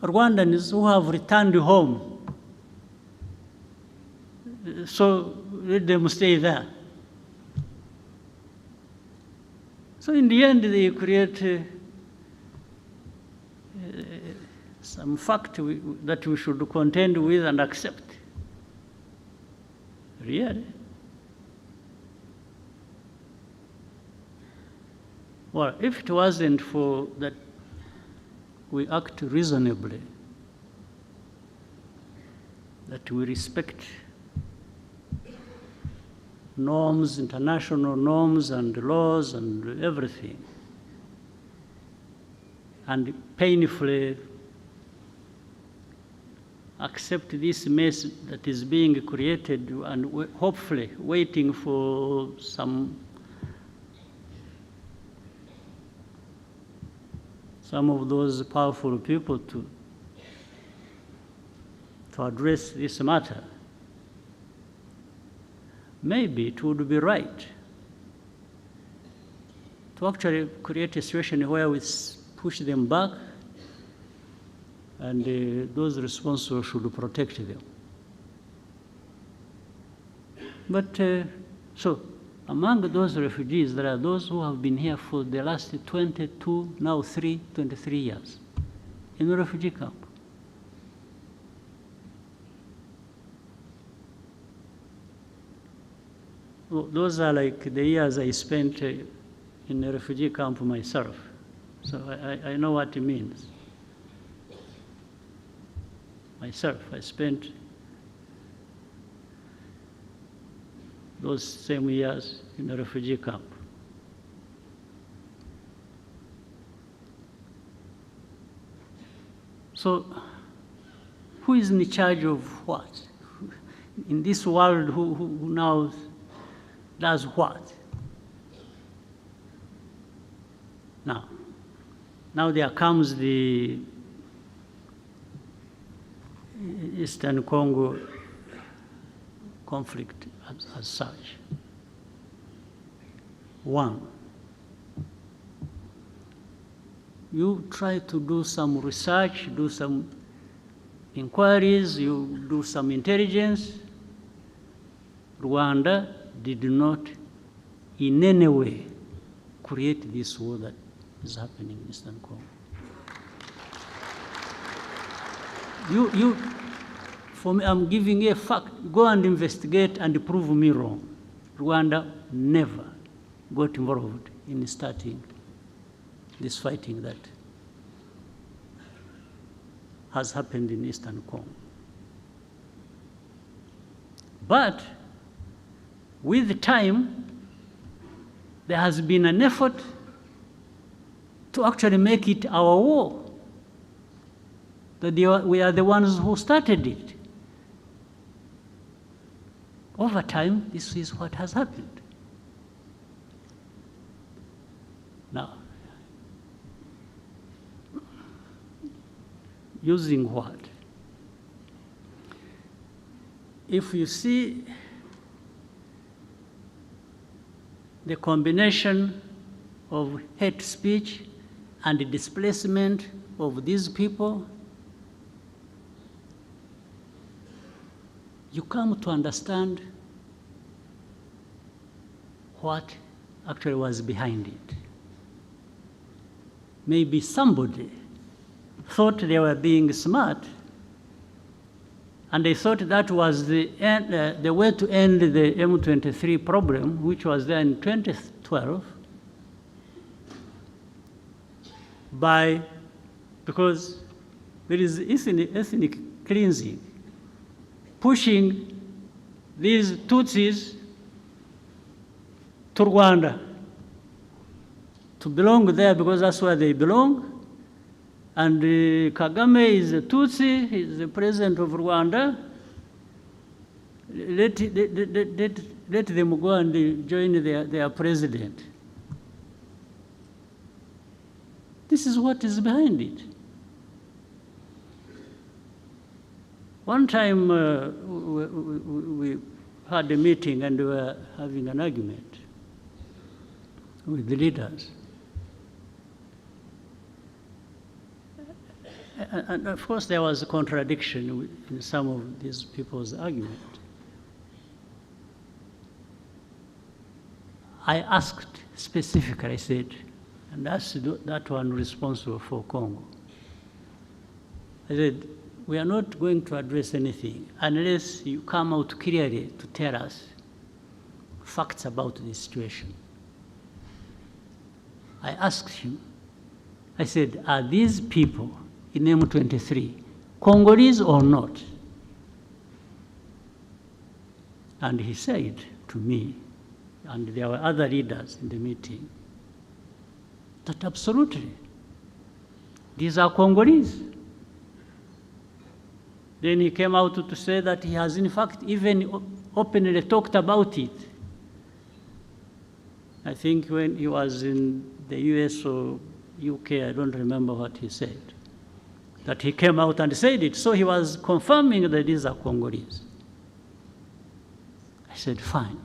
S1: Rwandans who have returned home. So let them stay there. So in the end, they create some fact that we should contend with and accept. Really? Well, if it wasn't for that we act reasonably, that we respect norms, international norms and laws and everything, and painfully accept this mess that is being created and hopefully waiting for some some of those powerful people to address this matter, maybe it would be right to actually create a situation where we push them back and those responsible should protect them. But so among those refugees, there are those who have been here for the last 22, now 23 years in a refugee camp. Those are like the years I spent in a refugee camp myself. So I know what it means. Myself, I spent those same years in a refugee camp. So who is in charge of what? In this world, who now does what? Now there comes the Eastern Congo conflict as such. One, you try to do some research, do some inquiries, you do some intelligence. Rwanda did not in any way create this war that is happening in Eastern Congo. For me, I'm giving a fact. Go and investigate and prove me wrong. Rwanda never got involved in starting this fighting that has happened in Eastern Congo. But with time, there has been an effort to actually make it our war. That we are the ones who started it. Over time, this is what has happened. Now, using what? If you see the combination of hate speech and the displacement of these people, you come to understand what actually was behind it. Maybe somebody thought they were being smart, and they thought that was the way to end the M23 problem, which was there in 2012, because there is ethnic cleansing, pushing these Tutsis to Rwanda to belong there because that's where they belong. And Kagame is a Tutsi, he's the president of Rwanda. Let them go and join their president. This is what is behind it. One time we had a meeting and we were having an argument with the leaders. And of course there was a contradiction in some of these people's argument. I asked specifically, I said, and that's that one responsible for Congo. I said, we are not going to address anything unless you come out clearly to tell us facts about the situation. I asked him, I said, are these people in M23 Congolese or not? And he said to me, and there were other leaders in the meeting, that absolutely, these are Congolese. Then he came out to say that he has in fact even openly talked about it. I think when he was in the US or UK, I don't remember what he said, that he came out and said it. So he was confirming that these are Congolese. I said, fine.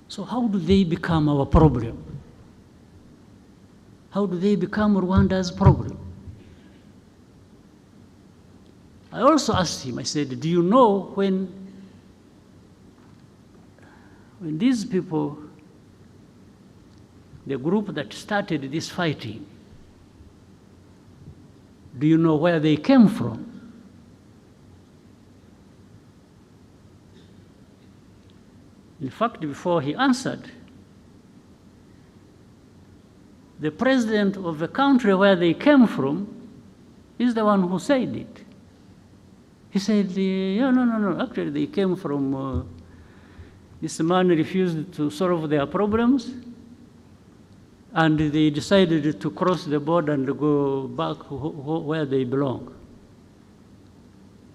S1: So how do they become our problem? How do they become Rwanda's problem? I also asked him, I said, do you know when these people, the group that started this fighting, do you know where they came from? In fact, before he answered, the president of the country where they came from is the one who said it. He said, yeah, no, actually they came from, this man refused to solve their problems, and they decided to cross the border and go back where they belong.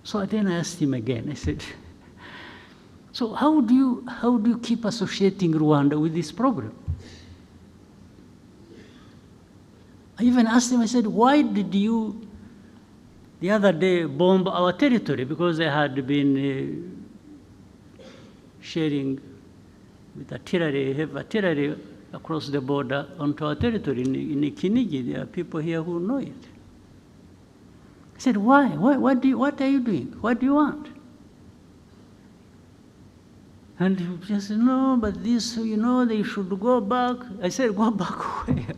S1: So then I asked him again, I said, so how do you keep associating Rwanda with this problem? I even asked him, I said, why did you, the other day, bomb our territory? Because they had been sharing with artillery, heavy artillery across the border onto our territory in Kinigi. There are people here who know it. I said, why? What are you doing? What do you want? And he just said, no, but this, they should go back. I said, go back where?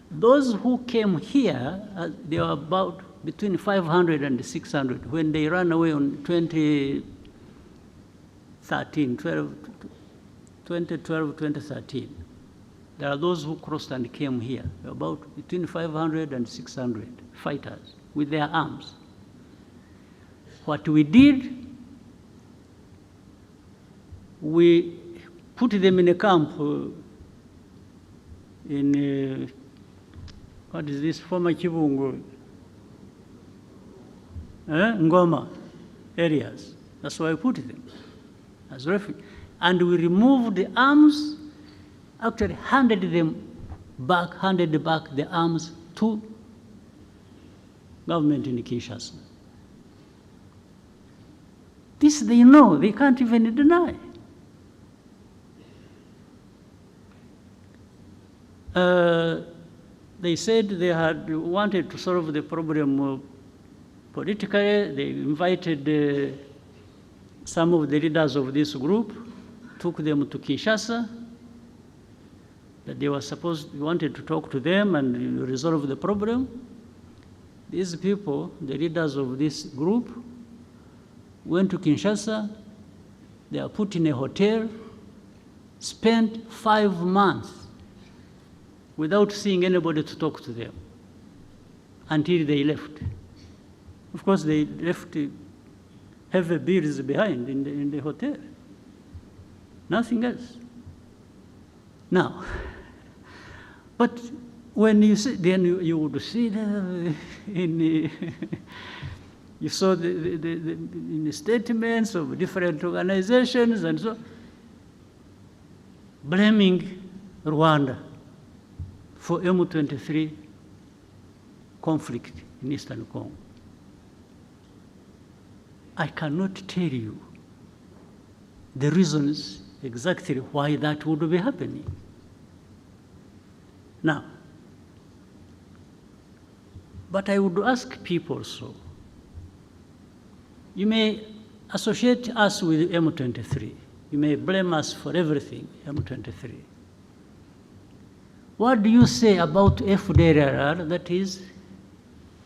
S1: Those who came here, they were about between 500 and 600 when they ran away on 2013. There are those who crossed and came here, about between 500 and 600 fighters with their arms. What we did, we put them in a camp in what is this, former Kibungo, Ngoma areas. That's why I put them as refugees. And we removed the arms, actually handed back the arms to government in Kinshasa. This they know, they can't even deny. They said they had wanted to solve the problem politically. They invited some of the leaders of this group, took them to Kinshasa, that they wanted to talk to them and resolve the problem. These people, the leaders of this group, went to Kinshasa. They are put in a hotel, spent 5 months without seeing anybody to talk to them until they left. Of course, they left heavy bills behind in the hotel. Nothing else. Now, but when you see, then you would see you saw in the statements of different organizations and so, blaming Rwanda for M23 conflict in Eastern Congo. I cannot tell you the reasons exactly why that would be happening. Now, but I would ask people so. You may associate us with M23. You may blame us for everything, M23. What do you say about FDLR that is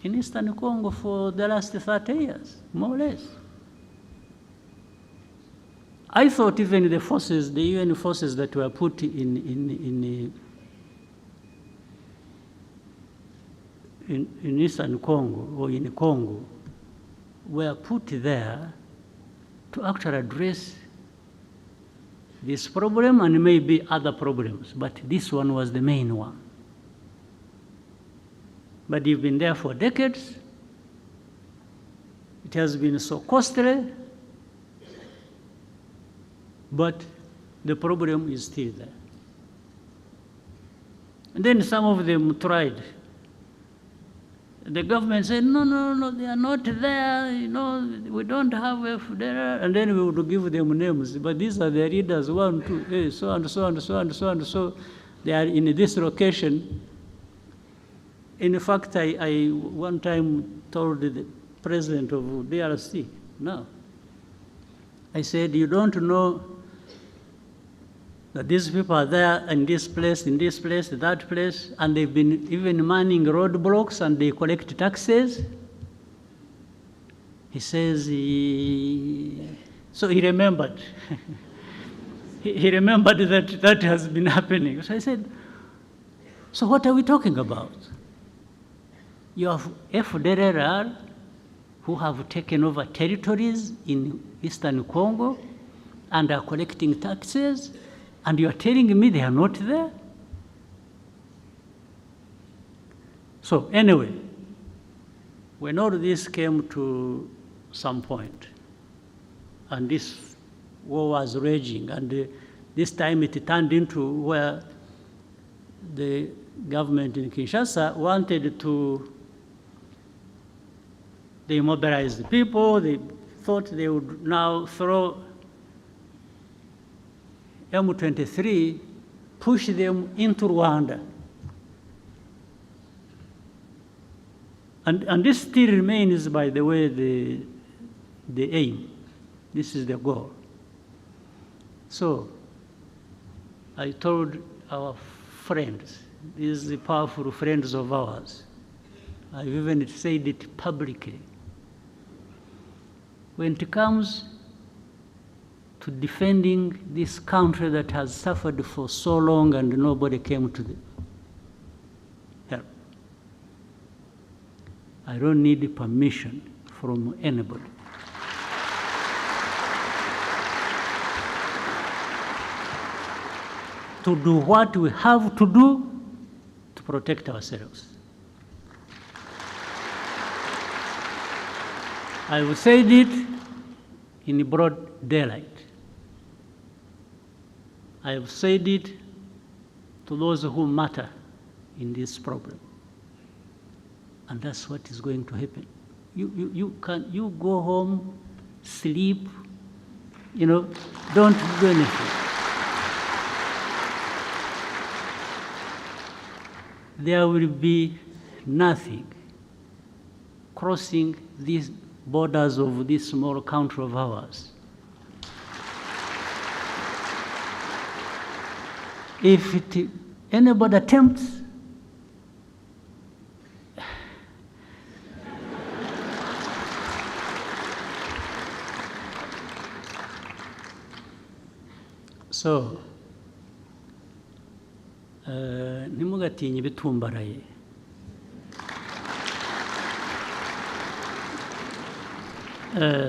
S1: in Eastern Congo for the last 30 years, more or less? I thought even the forces, the UN forces that were put in Eastern Congo or in Congo were put there to actually address this problem and maybe other problems, but this one was the main one. But you've been there for decades. It has been so costly, but the problem is still there. And then some of them tried. The government said, no, no, no, they are not there, you know, we don't have a FDR, and then we would give them names. But these are the leaders, 1, 2, so and so and so and so and so. They are in this location. In fact, I one time told the president of DRC, no. I said, you don't know that these people are there in this place, that place, and they've been even manning roadblocks and they collect taxes. He says, so he remembered. he remembered that has been happening. So I said, so what are we talking about? You have FDLR who have taken over territories in Eastern Congo and are collecting taxes, and you are telling me they are not there? So anyway, when all this came to some point, and this war was raging, and this time it turned into where the government in Kinshasa wanted to demobilize the people. They thought they would now throw M23, push them into Rwanda. And this still remains, by the way, the aim. This is the goal. So I told our friends, these powerful friends of ours, I've even said it publicly, when it comes to defending this country that has suffered for so long and nobody came to help, I don't need permission from anybody. To do what we have to do to protect ourselves. I have said it in broad daylight. I have said it to those who matter in this problem. And that's what is going to happen. You go home, sleep, don't do anything. There will be nothing crossing these borders of this small country of ours. If anybody attempts, so ntimugatinye ibitumbaraye.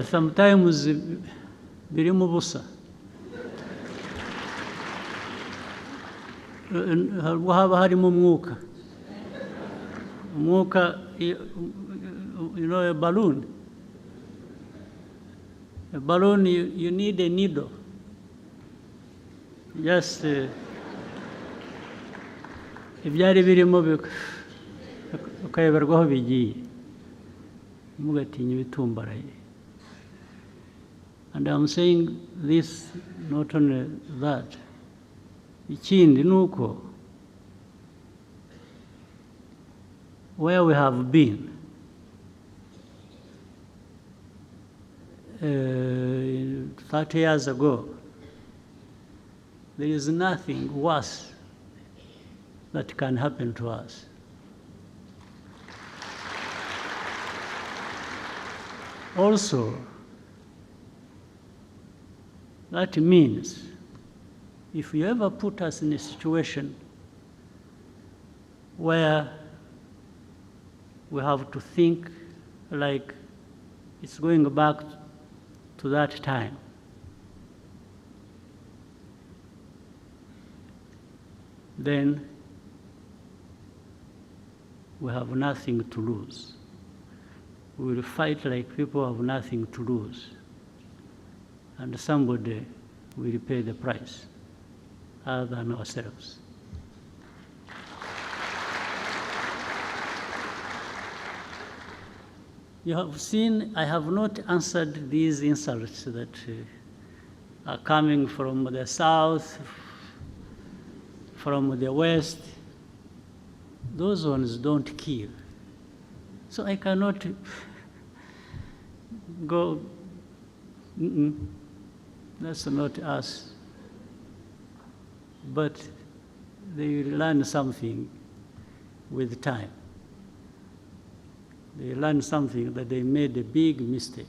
S1: Sometimes birimo ubusa. Haba harimo umwuka. Umwuka, a balloon. A balloon, you need a needle. Just ibyari birimo ukayoberwaho bigiye. Ntimugatinye ibitumbaraye. And I'm saying this, not only that. Ikindi nuko, where we have been, 30 years ago, there is nothing worse that can happen to us. Also, that means if you ever put us in a situation where we have to think like it's going back to that time, then we have nothing to lose. We will fight like people have nothing to lose. And somebody will pay the price other than ourselves. You have seen I have not answered these insults that are coming from the south, from the west. Those ones don't kill. So I cannot go, that's not us. But they learn something with time. They learn something that they made a big mistake.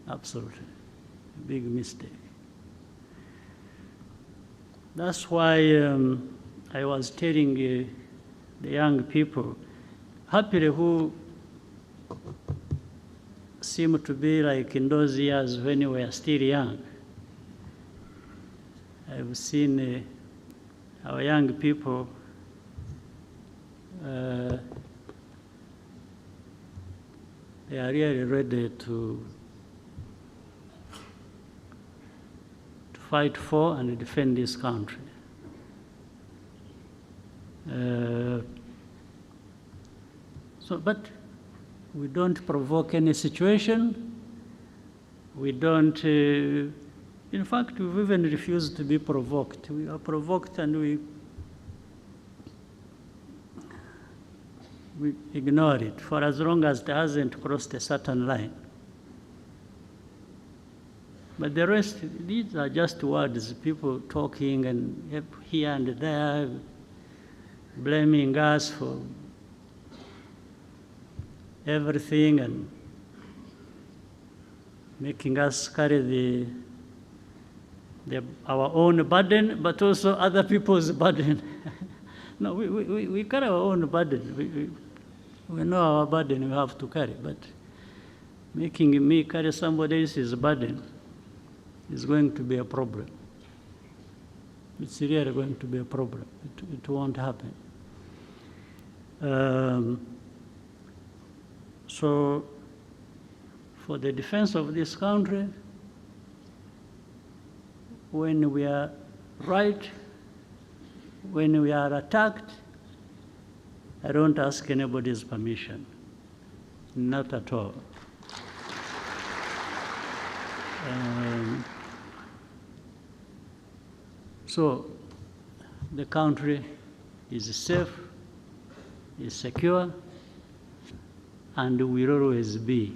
S1: Absolutely, a big mistake. That's why I was telling the young people, happily who seem to be like in those years when we were still young. I've seen our young people they are really ready to fight for and defend this country. But we don't provoke any situation. We don't, in fact, we've even refused to be provoked. We are provoked and we ignore it for as long as it hasn't crossed a certain line. But the rest, these are just words, people talking and here and there, blaming us for everything and making us carry our own burden, but also other people's burden. No, we carry our own burden. We know our burden we have to carry, but making me carry somebody else's burden is going to be a problem. It's really going to be a problem. It won't happen. So, for the defense of this country, when we are right, when we are attacked, I don't ask anybody's permission, not at all. So the country is safe, is secure, and will always be.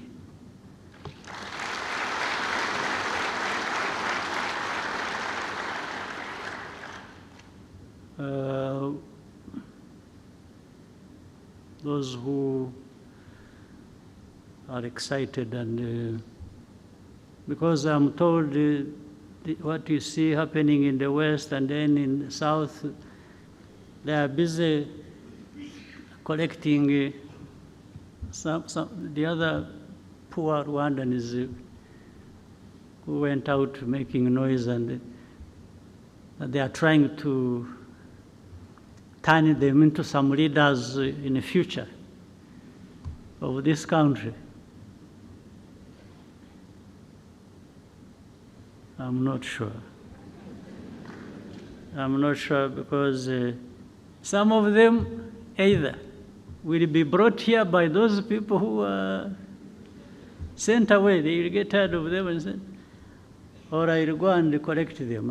S1: Those who are excited and because I'm told what you see happening in the West and then in the South, they are busy collecting the other poor Rwandans who went out making noise, and they are trying to turn them into some leaders in the future of this country. I'm not sure. I'm not sure because some of them either will be brought here by those people who are sent away. They will get tired of them and say, or I will go and collect them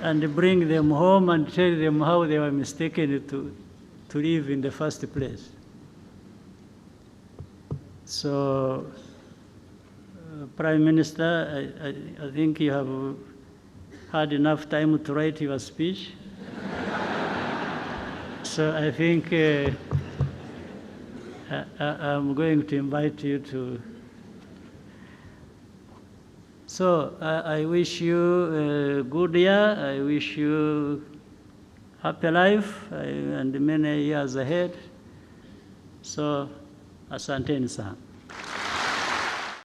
S1: and bring them home and tell them how they were mistaken to live in the first place. So, Prime Minister, I think you have had enough time to write your speech. So I think I'm going to invite you to. So I wish you a good year. I wish you happy life and many years ahead. So asanteni sana.